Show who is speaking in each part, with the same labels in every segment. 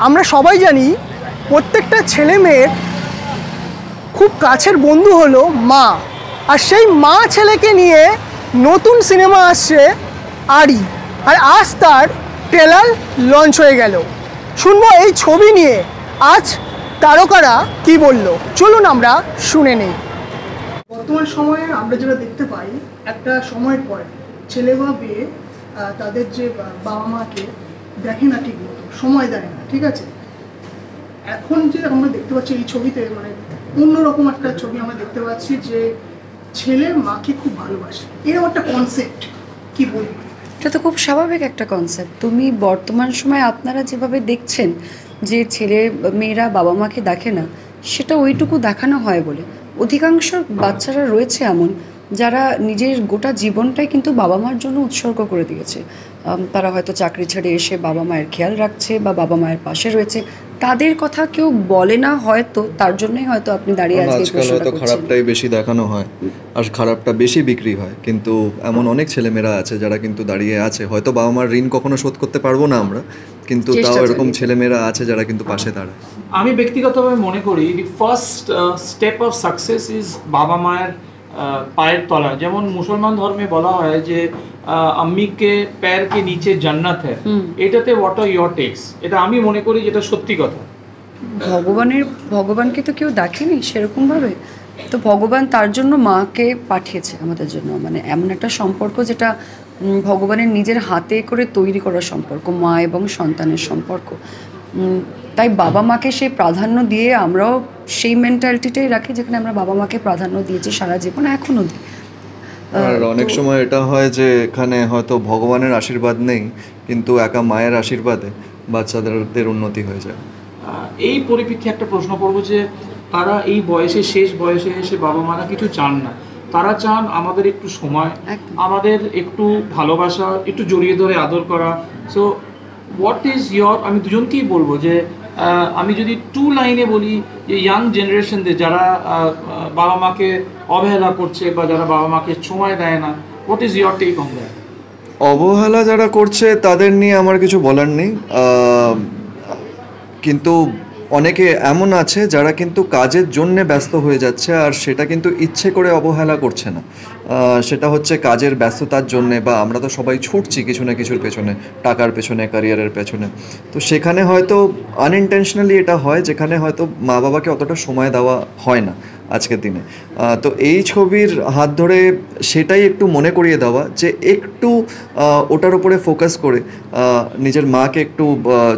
Speaker 1: আমরা সবাই জানি প্রত্যেকটা ছেলে মেয়ের খুব কাছের বন্ধু হলো মা, আর সেই মা ছেলেকে নিয়ে নতুন সিনেমা আসছে আরি, আর আজ তার ট্রেলার লঞ্চ হয়ে গেল। শুনবো এই ছবি নিয়ে আজ তারকারা কি বলল, চলুন আমরা শুনে নেই। বর্তমান সময়ে আমরা যেটা দেখতে পাই, একটা সময়ের পরে ছেলে বা মেয়ে তাদের যে বাবা মাকে দেখে না ঠিক মতো, সময় দেয় না, ঠিক আছে। এখন যে আমরা দেখতে পাচ্ছি এই ছবিতে, মানে অন্যরকম একটা ছবি আমরা দেখতে পাচ্ছি যে ছেলে মাকে খুব ভালোবাসে, এরকম একটা কনসেপ্ট, কি বলবো?
Speaker 2: এটা তো খুব স্বাভাবিক একটা কনসেপ্ট। তুমি বর্তমান সময়ে আপনারা যেভাবে দেখছেন যে ছেলে মেয়েরা বাবা মাকে দেখে না, সেটা ওইটুকু দেখানো হয় বলে। অধিকাংশ বাচ্চারা রয়েছে এমন যারা নিজের গোটা জীবনটাই কিন্তু বাবা মার জন্য উৎসর্গ করে দিয়েছে। তারা হয়তো চাকরি ছেড়ে এসে বাবা মায়ের খেয়াল রাখছে বা বাবা মায়ের পাশে রয়েছে। তাদের কথা কেউ বলে না, হয়তো তার জন্যই হয়তো আপনি দাঁড়িয়ে আছেন।
Speaker 3: আজকাল হয়তো খারাপটাই বেশি দেখানো হয় আর খারাপটা বেশি বিক্রি হয়, কিন্তু এমন অনেক ছেলেমেয়েরা আছে যারা কিন্তু দাঁড়িয়ে আছে। হয়তো বাবা মার ঋণ কখনো শোধ করতে পারবো না আমরা, কিন্তু তাও এরকম ছেলেমেয়েরা আছে যারা কিন্তু পাশে দাঁড়ায়।
Speaker 4: আমি ব্যক্তিগতভাবে মনে করি the first step of success is বাবা মায়ের পায়ের তলা। যেমন মুসলমান ধর্মে বলা হয় যে আম্মি কে প্যার কে নিচে জান্নাত হ্যায়, এটাতে হোয়াট আর ইয়োর টেক্স, এটা আমি মনে করি যেটা সত্যি কথা।
Speaker 2: ভগবানকে তো কেউ দেখেনি সেরকমভাবে, তো ভগবান তার জন্য মাকে পাঠিয়েছে আমাদের জন্য। মানে এমন একটা সম্পর্ক যেটা ভগবানের নিজের হাতে করে তৈরি করা সম্পর্ক, মা এবং সন্তানের সম্পর্ক। তাই বাবা মাকে সেই প্রাধান্য দিয়ে আমরাও সেই মেন্টালিটিটাই রাখি যেখানে আমরা বাবা মাকে প্রাধান্য দিয়েছি সারা জীবন, এখনও দিই।
Speaker 3: আর অনেক সময় এটা হয় যে এখানে হয়তো ভগবানের আশীর্বাদ নেই, কিন্তু একা মায়ের আশীর্বাদে বাচ্চাদের উন্নতি হয়ে যায়।
Speaker 4: এই পরিপ্রেক্ষিতে একটা প্রশ্ন করবো যে তারা এই বয়সে, শেষ বয়সে এসে বাবা মারা কিছু চান না, তারা চান আমাদের একটু সময়, আমাদের একটু ভালোবাসা, একটু জড়িয়ে ধরে আদর করা। সো হোয়াট ইজ ইয়োর, আমি দুজনকেই বলবো যে আমি যদি টু লাইনে বলি যে ইয়াং জেনারেশনদের যারা বাবা মাকে অবহেলা করছে বা যারা বাবা মাকে সময় দেয় না, what is your take on that?
Speaker 3: অবহেলা যারা করছে তাদের নিয়ে আমার কিছু বলার নেই, কিন্তু অনেকে এমন আছে যারা কিন্তু কাজের জন্যে ব্যস্ত হয়ে যাচ্ছে, আর সেটা কিন্তু ইচ্ছে করে অবহেলা করছে না, সেটা হচ্ছে কাজের ব্যস্ততার জন্যে, বা আমরা তো সবাই ছুটছি কিছু না কিছুর পেছনে, টাকার পেছনে, ক্যারিয়ারের পেছনে। তো সেখানে হয়তো আনইনটেনশনালি এটা হয়, যেখানে হয়তো মা বাবাকে অতটা সময় দেওয়া হয় না আজকের দিনে। তো এই ছবির হাত ধরে সেটাই একটু মনে করিয়ে দেওয়া যে একটু ওটার উপরে ফোকাস করে নিজের মাকে একটু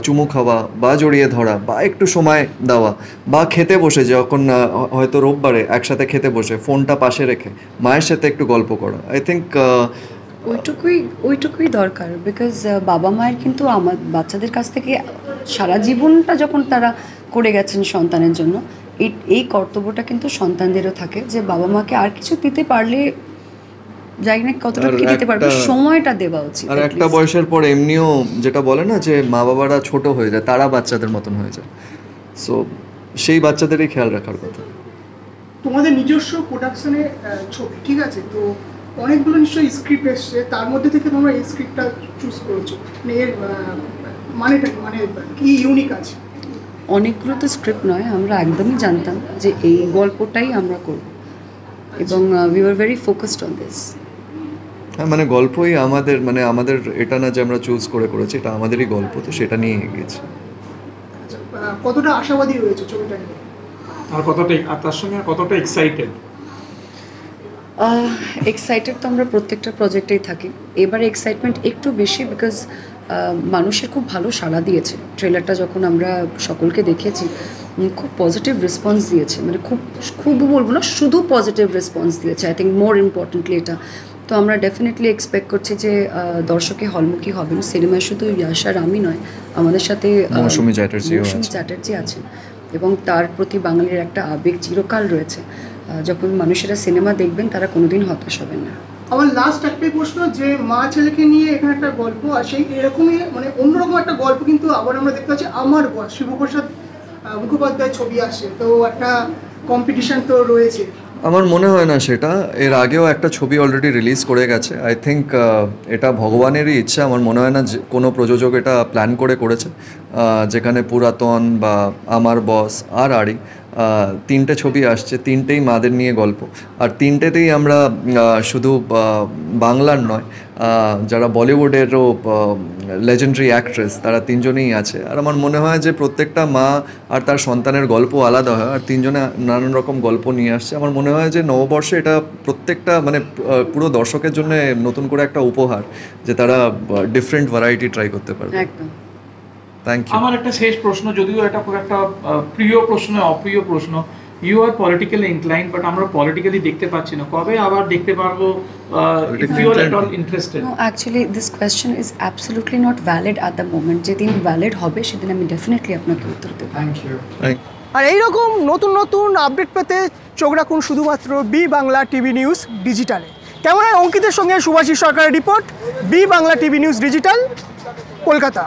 Speaker 3: চুমু খাওয়া বা জড়িয়ে ধরা বা একটু সময় দেওয়া, বা খেতে বসে যখন হয়তো রোববারে একসাথে খেতে বসে ফোনটা পাশে রেখে মায়ের সাথে একটু গল্প করা। আই থিঙ্ক
Speaker 2: ওইটুকুই দরকার। বিকজ বাবা মায়ের কিন্তু আমার বাচ্চাদের কাছ থেকে সারা জীবনটা যখন তারা করে গেছেন সন্তানের জন্য, এই কর্তব্যটা কিন্তু সন্তানদেরও থাকে যে বাবা মাকে আর কিছু দিতে পারলে, জানি না কতটা কি দিতে পারবে, সময়টা দেওয়া উচিত।
Speaker 3: আর একটা বয়সের পর এমনিও যেটা বলে না যে মা বাবারা ছোট হয়ে যায়, তারা বাচ্চাদের মতন হয়ে যায়। সো সেই বাচ্চাদেরই খেয়াল রাখার কথা।
Speaker 1: তোমাদের নিজস্ব প্রোডাকশনে ছবি, ঠিক আছে, তো অনেকগুলো নিশ্চয়ই স্ক্রিপ্ট এসছে, তার মধ্যে থেকে তোমরা এই স্ক্রিপ্টটা চুজ করেছো, এর মানেটা মানে কি ইউনিক আছে?
Speaker 2: অনেকগুলো তো স্ক্রিপ্ট নয়, আমরা একদমই জানতাম যে এই গল্পটাই আমরা করব, এবং we were very focused on this.
Speaker 3: হ্যাঁ, মানে গল্পই আমাদের, মানে আমাদের এটা না যে আমরা চুজ করে করেছি, এটা আমাদেরই গল্প, তো সেটা নিয়ে এগিয়েছি।
Speaker 1: কতটা আশাবাদী রয়েছে ছবিটা নিয়ে,
Speaker 4: আর কতটা, আর তার সঙ্গে কতটা এক্সাইটেড?
Speaker 2: এক্সাইটেড তো আমরা প্রত্যেকটা প্রজেক্টেই থাকি, এবারে এক্সাইটমেন্ট একটু বেশি, বিকজ মানুষের খুব ভালো সাড়া দিয়েছে। ট্রেলারটা যখন আমরা সকলকে দেখেছি, খুব পজিটিভ রেসপন্স দিয়েছে, মানে খুব বলবো না, শুধু পজিটিভ রেসপন্স দিয়েছে। আই থিঙ্ক মোর ইম্পর্টেন্টলি এটা। তো আমরা ডেফিনেটলি এক্সপেক্ট করছি যে দর্শকে হলমুখী হবেন। সিনেমায় শুধু ইয়াশ আর আমি নয়, আমাদের সাথে
Speaker 3: মৌসুমী
Speaker 2: চ্যাটার্জি আছেন, এবং তার প্রতি বাঙালির একটা আবেগ চিরকাল রয়েছে। যখন মানুষেরা সিনেমা দেখবেন তারা কোনোদিন হতাশ হবেন না।
Speaker 1: আমার লাস্ট একটাই প্রশ্ন, যে মা ছেলেকে নিয়ে এখানে একটা গল্প, আর সেই এরকমই মানে অন্যরকম একটা গল্প কিন্তু আবার আমরা দেখতে পাচ্ছি আমার বস শিবপ্রসাদ মুখোপাধ্যায় ছবি আসছে, তো একটা কম্পিটিশন তো রয়েছে,
Speaker 3: আমার মনে হয় না সেটা। এর আগেও একটা ছবি অলরেডি রিলিজ করে গেছে। আই থিঙ্ক এটা ভগবানেরই ইচ্ছা। আমার মনে হয় না যে কোনো প্রযোজক এটা প্ল্যান করে করেছে। যেখানে পুরাতন বা আমার বস আর আড়ি তিনটে ছবি আসছে, তিনটেই মাদের নিয়ে গল্প। আর তিনটেতেই আমরা শুধু বাংলার নয়, যারা বলিউডেরও লেজেন্ডারি অ্যাক্ট্রেস তারা তিনজনেই আছে। আর আমার মনে হয় যে প্রত্যেকটা মা আর তার সন্তানের গল্প আলাদা হয়, আর তিনজনে নানান রকম গল্প নিয়ে আসছে। আমার মনে হয় যে নববর্ষে এটা প্রত্যেকটা মানে পুরো দর্শকের জন্য নতুন করে একটা উপহার, যে তারা ডিফারেন্ট ভ্যারাইটি ট্রাই করতে পারবে।
Speaker 2: একদম।
Speaker 3: Thank you.
Speaker 4: আমার একটা শেষ প্রশ্ন, যদিও এটা খুব একটা প্রিয় প্রশ্ন, অপ্রিয় প্রশ্ন। You are politically inclined, but আমরা পলিটিক্যালি দেখতে পাচ্ছি না। কবে আবার দেখতে পারবো? If you are at all interested.
Speaker 2: No, actually, this question is absolutely not valid at the moment. যেদিন ভ্যালিড হবে সেদিন আমি ডেফিনেটলি আপনাকে উত্তর দেবো।
Speaker 4: Thank you.
Speaker 1: আর এইরকম নতুন নতুন আপডেট পেতে চোখ রাখুন শুধুমাত্র বি বাংলা টিভি নিউজ ডিজিটালে। ক্যামেরায় অঙ্কিতের সঙ্গে সুভাষিস সরকারের রিপোর্ট, B Bangla TV news digital, Kolkata.